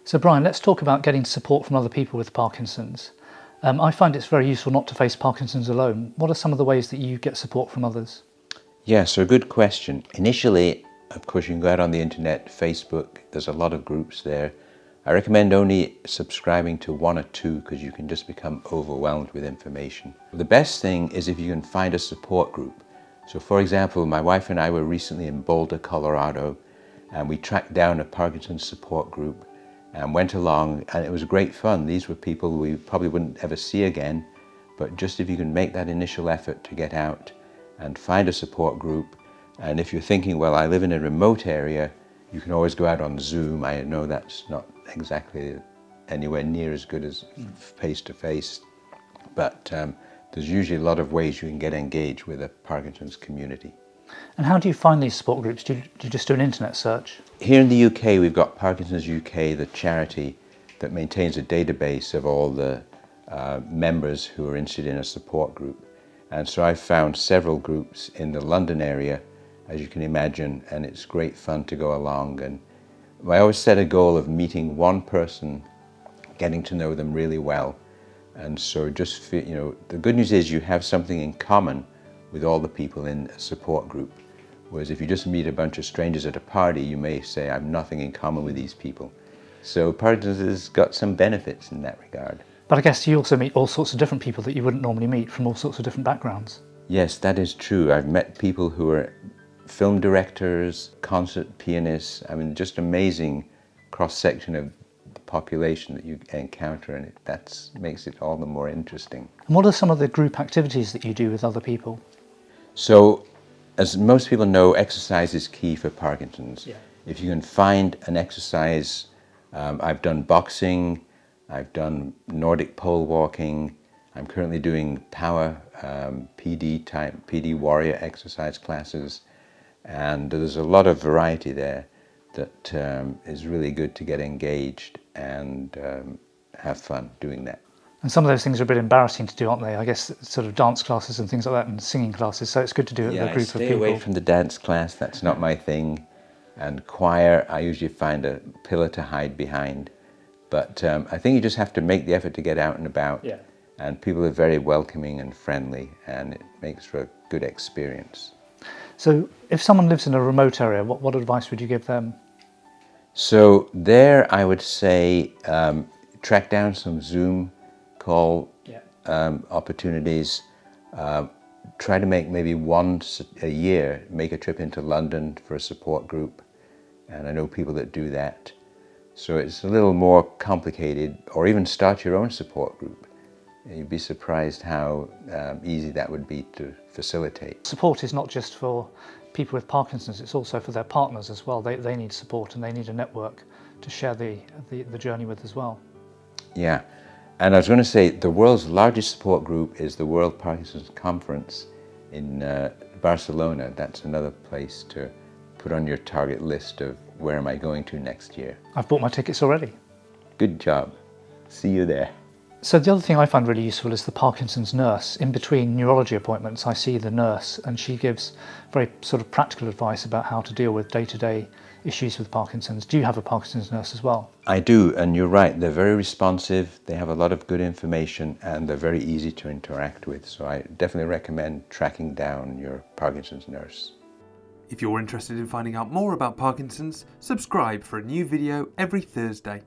So Brian, let's talk about getting support from other people with Parkinson's. I find it's very useful not to face Parkinson's alone. What are some of the ways that you get support from others? Yeah, so good question. Initially, of course, you can go out on the internet, Facebook, there's a lot of groups there. I recommend only subscribing to one or two because you can just become overwhelmed with information. The best thing is if you can find a support group. So for example, my wife and I were recently in Boulder, Colorado, and we tracked down a Parkinson's support group and went along, and it was great fun. These were people we probably wouldn't ever see again, but just if you can make that initial effort to get out and find a support group. And if you're thinking, well, I live in a remote area, you can always go out on Zoom. I know that's not exactly anywhere near as good as face-to-face, but there's usually a lot of ways you can get engaged with a Parkinson's community. And how do you find these support groups? Do you just do an internet search? Here in the UK, we've got Parkinson's UK, the charity that maintains a database of all the members who are interested in a support group. And so I've found several groups in the London area, as you can imagine, and it's great fun to go along. And I always set a goal of meeting one person, getting to know them really well. And so just feel, the good news is you have something in common with all the people in a support group. Whereas if you just meet a bunch of strangers at a party, you may say, I've nothing in common with these people. So Parkinson's has got some benefits in that regard. But I guess you also meet all sorts of different people that you wouldn't normally meet from all sorts of different backgrounds. Yes, that is true. I've met people who are film directors, concert pianists. I mean, just amazing cross-section of the population that you encounter, and that makes it all the more interesting. And what are some of the group activities that you do with other people? So, as most people know, exercise is key for Parkinson's. Yeah. If you can find an exercise, I've done boxing, I've done Nordic pole walking, I'm currently doing power PD warrior exercise classes, and there's a lot of variety there that is really good to get engaged and have fun doing that. And some of those things are a bit embarrassing to do, aren't they? I guess sort of dance classes and things like that and singing classes, so it's good to do it with a group of people. Stay away from the dance class, that's not my thing. And choir, I usually find a pillar to hide behind. But I think you just have to make the effort to get out and about. Yeah. And people are very welcoming and friendly, and it makes for a good experience. So if someone lives in a remote area, what advice would you give them? So there I would say track down some Zoom call opportunities. Try to make maybe once a year, make a trip into London for a support group. And I know people that do that. So it's a little more complicated, or even start your own support group. You'd be surprised how easy that would be to facilitate. Support is not just for people with Parkinson's, it's also for their partners as well. They need support and they need a network to share the journey with as well. Yeah, and I was going to say the world's largest support group is the World Parkinson's Conference in Barcelona. That's another place to put on your target list of where am I going to next year. I've bought my tickets already. Good job. See you there. So the other thing I find really useful is the Parkinson's nurse. In between neurology appointments, I see the nurse and she gives very sort of practical advice about how to deal with day-to-day issues with Parkinson's. Do you have a Parkinson's nurse as well? I do, and you're right. They're very responsive. They have a lot of good information and they're very easy to interact with. So I definitely recommend tracking down your Parkinson's nurse. If you're interested in finding out more about Parkinson's, subscribe for a new video every Thursday.